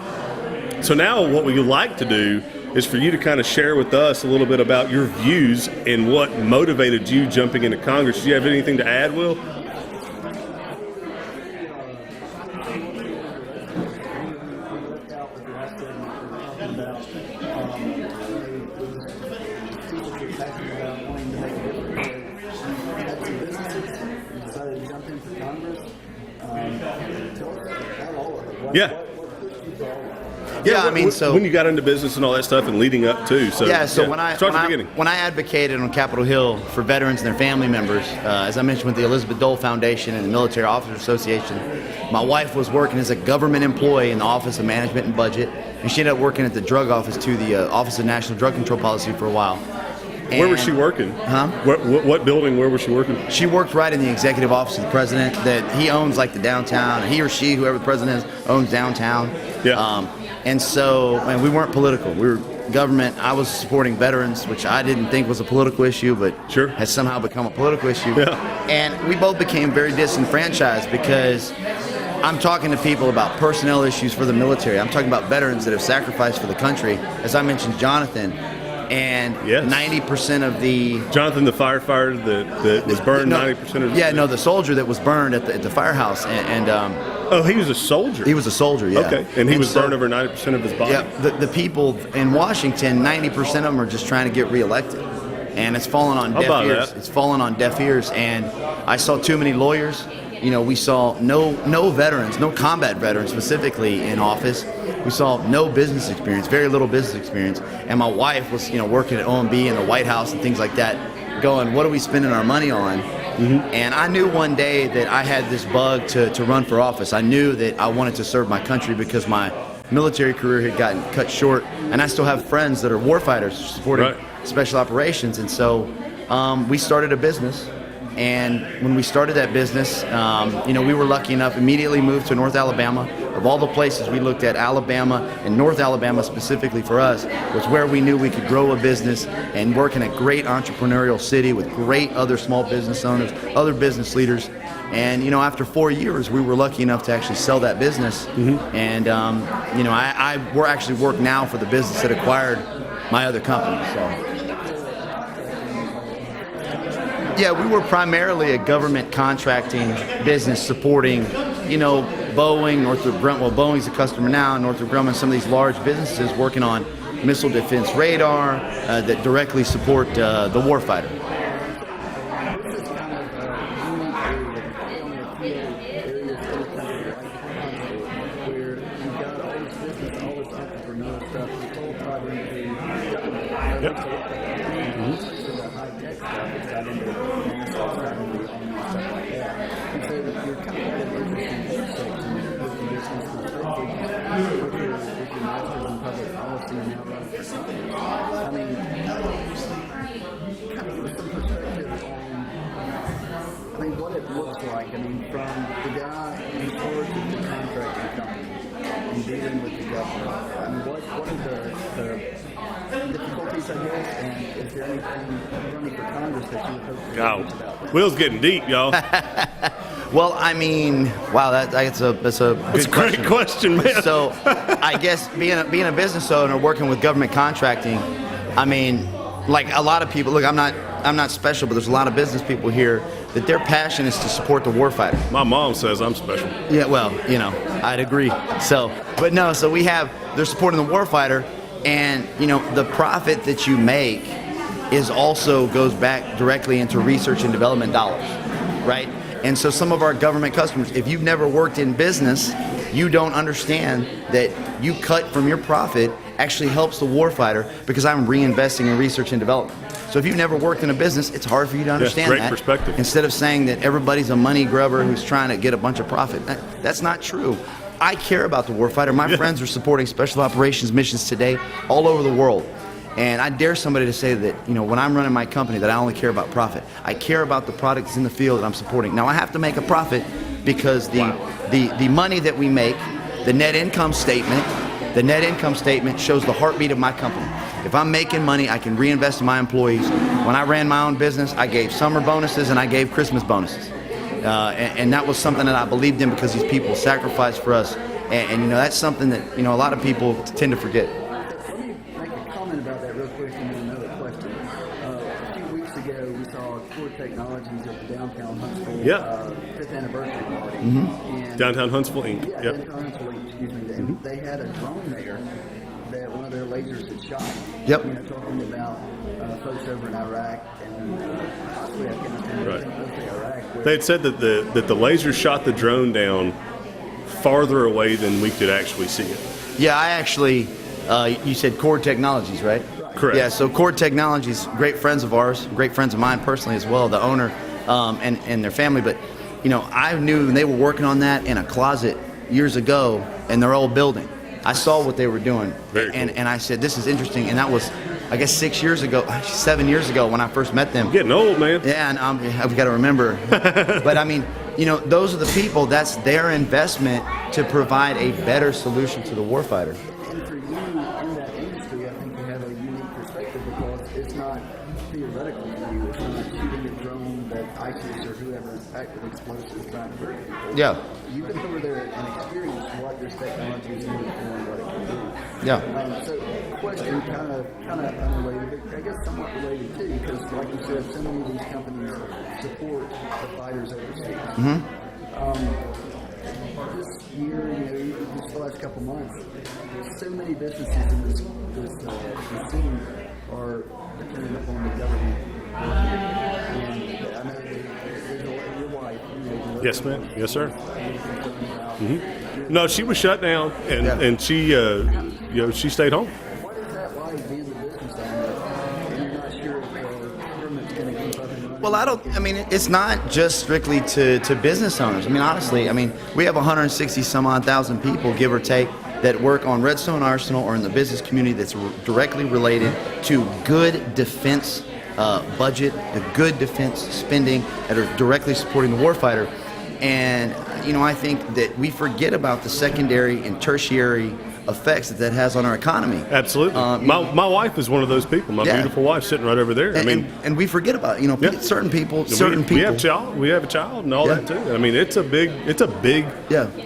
So now what we would like to do is for you to kind of share with us a little bit about your views and what motivated you jumping into Congress. Do you have anything to add, Will? Yeah, I mean, so when you got into business and all that stuff and leading up too. So when I advocated on Capitol Hill for veterans and their family members, as I mentioned with the Elizabeth Dole Foundation and the Military Officers Association, my wife was working as a government employee in the Office of Management and Budget, and she ended up working at the drug office too, the Office of National Drug Control Policy for a while. And where was she working? Huh? What building? Where was she working? She worked right in the executive office of the president. That he owns, like the downtown. He or she, whoever the president is, owns downtown. Yeah. And so, man, we weren't political. We were government. I was supporting veterans, which I didn't think was a political issue, but sure has somehow become a political issue. Yeah. And we both became very disenfranchised because I'm talking to people about personnel issues for the military. I'm talking about veterans that have sacrificed for the country. As I mentioned, Jonathan. And yes. 90% of the... Jonathan, the firefighter that was burned, 90% of... Yeah, no, the soldier that was burned at the firehouse. Oh, he was a soldier? He was a soldier, yeah. Okay, and he was burned over 90% of his body? Yeah, the people in Washington, 90% of them are just trying to get reelected. And it's fallen on deaf ears. It's fallen on deaf ears. And I saw too many lawyers. You know, we saw no veterans, no combat veterans specifically in office. We saw no business experience, very little business experience. And my wife was, working at OMB and the White House and things like that, going, what are we spending our money on? Mm-hmm. And I knew one day that I had this bug to run for office. I knew that I wanted to serve my country because my military career had gotten cut short. And I still have friends that are warfighters supporting special operations. And so we started a business. And when we started that business, we were lucky enough, immediately moved to North Alabama. Of all the places we looked at, Alabama and North Alabama specifically for us was where we knew we could grow a business and work in a great entrepreneurial city with great other small business owners, other business leaders. And, after 4 years, we were lucky enough to actually sell that business. Mm-hmm. And, I actually work now for the business that acquired my other company, so. Yeah, we were primarily a government contracting business supporting, Boeing, Northrop Grumman. Well, Boeing's a customer now, Northrop Grumman, some of these large businesses working on missile defense radar that directly support the warfighter. Will's getting deep, y'all. Well, I mean, wow, that's a good great question, man. So, I guess being a business owner, working with government contracting, I mean, like a lot of people. Look, I'm not special, but there's a lot of business people here that their passion is to support the warfighter. My mom says I'm special. Yeah, well, I'd agree. So they're supporting the warfighter, and the profit that you make goes back directly into research and development dollars, right? And so some of our government customers, if you've never worked in business, you don't understand that you cut from your profit actually helps the warfighter, because I'm reinvesting in research and development. So if you've never worked in a business, it's hard for you to understand great that. Perspective. Instead of saying that everybody's a money grubber who's trying to get a bunch of profit. That's not true. I care about the warfighter. My friends are supporting special operations missions today all over the world. And I dare somebody to say that, when I'm running my company, that I only care about profit. I care about the products in the field that I'm supporting. Now, I have to make a profit because the money that we make, the net income statement shows the heartbeat of my company. If I'm making money, I can reinvest in my employees. When I ran my own business, I gave summer bonuses and I gave Christmas bonuses. And that was something that I believed in, because these people sacrificed for us. And that's something that, a lot of people tend to forget. Let me make a comment about that real quick and then another question. A few weeks ago, we saw Core Technologies at the downtown Huntsville 5th anniversary party. And Downtown Huntsville, Inc. Yeah, downtown Huntsville, excuse me. And they had a drone there that one of their lasers had shot. Yep. Talking about folks over in Iraq and possibly Afghanistan. Right. Mostly Iraq. They had said that the laser shot the drone down farther away than we could actually see it. Yeah, I actually, you said Core Technologies, right? Correct. Yeah, so Core Technologies, great friends of ours, great friends of mine personally as well, the owner and their family. But, I knew they were working on that in a closet years ago in their old building. I saw what they were doing. Very cool. And I said, this is interesting. And that was, I guess, 7 years ago when I first met them. Getting old, man. Yeah, and I've got to remember. But I mean, those are the people, that's their investment to provide a better solution to the warfighter. And for you in that industry, I think you have a unique perspective, because it's not theoretical for you. It's not shooting a drone that ISIS or whoever active explosives trying to hurt people. Yeah. You've been over there and experienced what this technology is doing and what it can do. Yeah. So, question kind of unrelated, but I guess somewhat related too, because like you said, so many of these companies support the fighters overseas. This year, this last couple months, so many businesses in this scene are dependent upon the government. And I know there's your wife. Yes, ma'am. Yes, sir. No, she was shut down, and she, she stayed home. What is that like, being the business owner, and you're not sure if the government's going to keep up and running? Well, it's not just strictly to business owners. I mean, honestly, we have 160 some odd thousand people, give or take, that work on Redstone Arsenal or in the business community that's directly related to good defense budget, the good defense spending that are directly supporting the warfighter. And, I think that we forget about the secondary and tertiary effects that has on our economy. Absolutely. My wife is one of those people. My beautiful wife sitting right over there. And we forget about certain people. We have a child and all that too. It's a big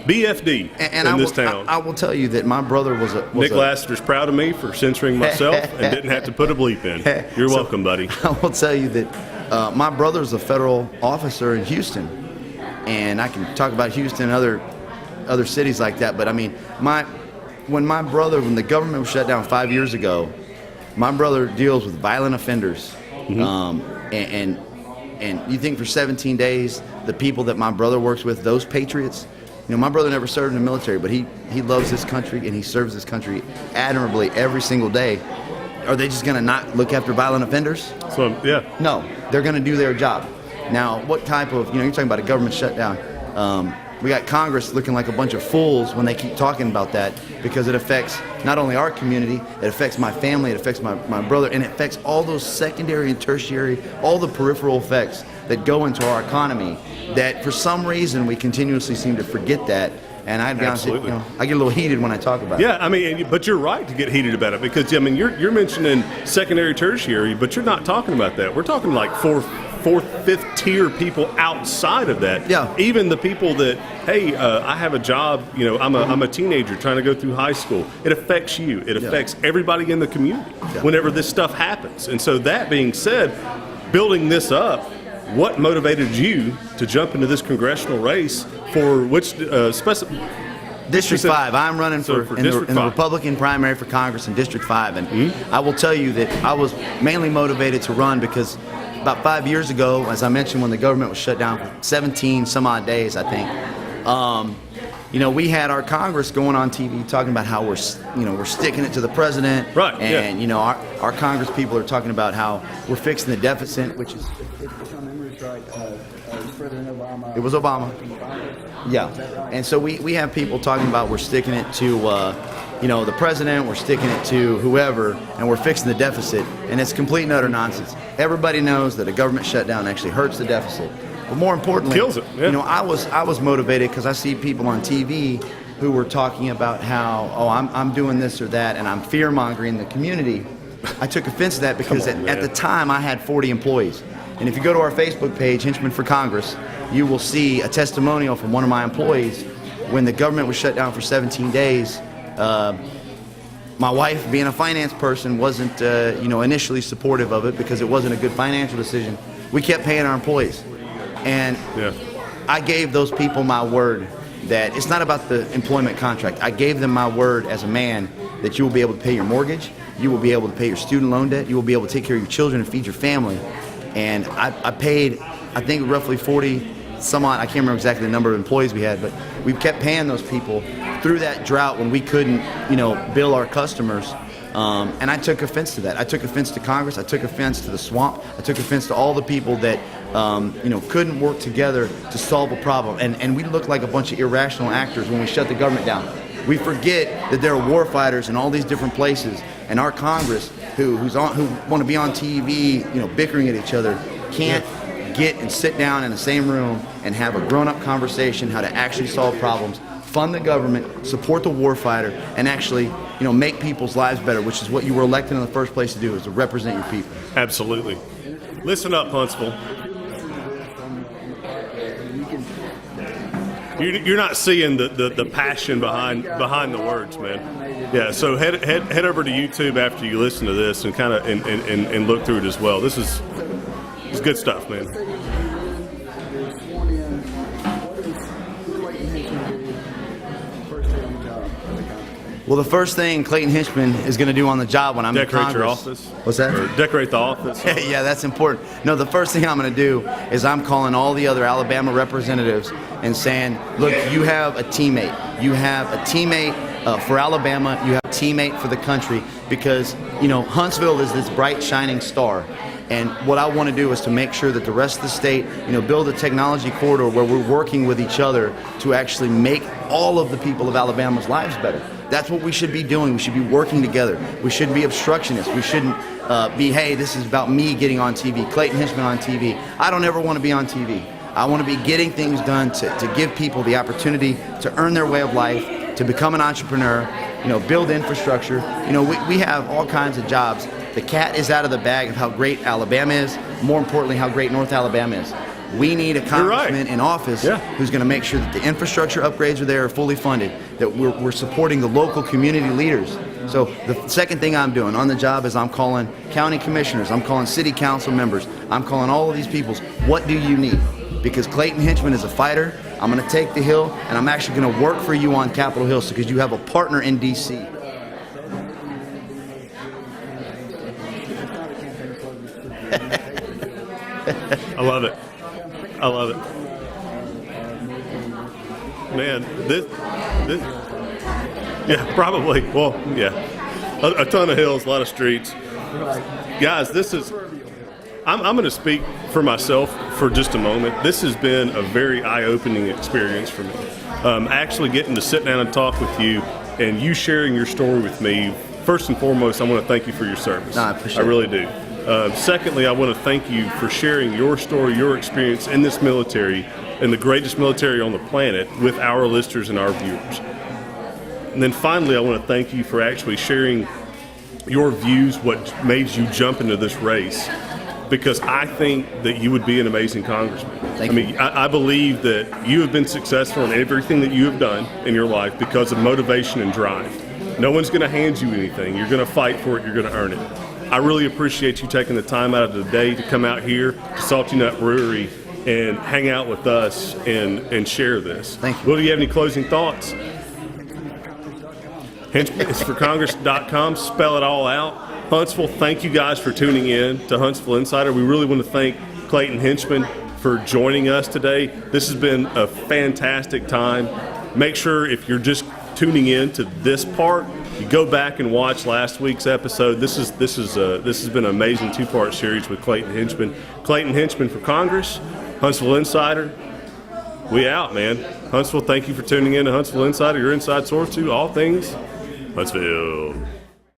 BFD in this town. I will tell you that my brother was Nick Lassiter's proud of me for censoring myself and didn't have to put a bleep in. You're welcome, buddy. I will tell you that my brother's a federal officer in Houston, and I can talk about Houston and other cities like that. But when the government was shut down 5 years ago, my brother deals with violent offenders. And you think for 17 days, the people that my brother works with, those patriots, my brother never served in the military, but he loves this country and he serves this country admirably every single day. Are they just going to not look after violent offenders? No, they're going to do their job. Now, what type of, you're talking about a government shutdown. We got Congress looking like a bunch of fools when they keep talking about that, because it affects not only our community, it affects my family, it affects my brother, and it affects all those secondary and tertiary, all the peripheral effects that go into our economy, that for some reason we continuously seem to forget that. And I'd be honest, I get a little heated when I talk about it. Yeah, but you're right to get heated about it, because you're mentioning secondary, tertiary, but you're not talking about that. We're talking like fourth, fifth tier people outside of that. Yeah. Even the people that, hey, I have a job, I'm a teenager trying to go through high school. It affects you. It affects everybody in the community whenever this stuff happens. And so that being said, building this up, what motivated you to jump into this congressional race for which District 5. I'm running in the 5. Republican primary for Congress in District 5. And I will tell you that I was mainly motivated to run because about 5 years ago, as I mentioned, when the government was shut down for 17 some odd days, I think, we had our Congress going on TV talking about how we're sticking it to the president. Right. And, our Congress people are talking about how we're fixing the deficit, which is... If my memory's right, President Obama. It was Obama. Yeah. And so we have people talking about we're sticking it to, the president, we're sticking it to whoever, and we're fixing the deficit. And it's complete and utter nonsense. Everybody knows that a government shutdown actually hurts the deficit. But more importantly, kills it. Yeah. I was motivated because I see people on TV who were talking about how, I'm doing this or that, and I'm fear-mongering the community. I took offense to that because at the time I had 40 employees. And if you go to our Facebook page, Hinchman for Congress, you will see a testimonial from one of my employees when the government was shut down for 17 days. My wife, being a finance person, wasn't initially supportive of it because it wasn't a good financial decision. We kept paying our employees. And I gave those people my word that it's not about the employment contract. I gave them my word as a man that you will be able to pay your mortgage, you will be able to pay your student loan debt, you will be able to take care of your children and feed your family. And I paid, I think, roughly 40 some odd, I can't remember exactly the number of employees we had, but we kept paying those people through that drought when we couldn't, bill our customers. And I took offense to that. I took offense to Congress. I took offense to the swamp. I took offense to all the people that, couldn't work together to solve a problem. And we looked like a bunch of irrational actors when we shut the government down. We forget that there are war fighters in all these different places, and our Congress, who want to be on TV, bickering at each other, can't get and sit down in the same room and have a grown-up conversation how to actually solve problems, fund the government, support the war fighter, and actually, make people's lives better, which is what you were elected in the first place to do, is to represent your people. Absolutely. Listen up, Huntsville. You're not seeing the passion behind the words, man. Yeah, so head over to YouTube after you listen to this and kind of and look through it as well. This is good stuff, man. Well, the first thing Clayton Hinchman is going to do on the job when I'm in Congress... Decorate your office? What's that? Or decorate the office? Yeah, that's important. No, the first thing I'm going to do is I'm calling all the other Alabama representatives and saying, look, you have a teammate. You have a teammate for Alabama. You have a teammate for the country because, Huntsville is this bright, shining star. And what I want to do is to make sure that the rest of the state, build a technology corridor where we're working with each other to actually make all of the people of Alabama's lives better. That's what we should be doing. We should be working together. We shouldn't be obstructionists. We shouldn't be, hey, this is about me getting on TV, Clayton Hinchman on TV. I don't ever want to be on TV. I want to be getting things done to give people the opportunity to earn their way of life, to become an entrepreneur, build infrastructure. We have all kinds of jobs. The cat is out of the bag of how great Alabama is, more importantly, how great North Alabama is. We need a congressman in office who's going to make sure that the infrastructure upgrades are there, are fully funded, that we're supporting the local community leaders. So the second thing I'm doing on the job is I'm calling county commissioners, I'm calling city council members, I'm calling all of these people. What do you need? Because Clayton Hinchman is a fighter. I'm going to take the Hill, and I'm actually going to work for you on Capitol Hill because you have a partner in D.C. I love it. I love it. Man, this yeah, probably. Well, yeah. A ton of hills, a lot of streets. Guys, this is, I'm going to speak for myself for just a moment. This has been a very eye-opening experience for me. Actually getting to sit down and talk with you and you sharing your story with me. First and foremost, I want to thank you for your service. No, I appreciate it. I really do. Secondly, I want to thank you for sharing your story, your experience in this military, in the greatest military on the planet, with our listeners and our viewers. And then finally, I want to thank you for actually sharing your views, what made you jump into this race. because I think that you would be an amazing congressman. Thank I mean, I believe that you have been successful in everything that you have done in your life because of motivation and drive. No one's going to hand you anything. You're going to fight for it. You're going to earn it. I really appreciate you taking the time out of the day to come out here to Salty Nut Brewery and hang out with us and share this. Thank you. Will, do you have any closing thoughts? It's for Congress.com. Spell it all out. Huntsville, thank you guys for tuning in to Huntsville Insider. We really want to thank Clayton Hinchman for joining us today. This has been a fantastic time. Make sure if you're just tuning in to this part, you go back and watch last week's episode. This has been an amazing two-part series with Clayton Hinchman. Clayton Hinchman for Congress, Huntsville Insider. We out, man. Huntsville, thank you for tuning in to Huntsville Insider, your inside source to all things Huntsville.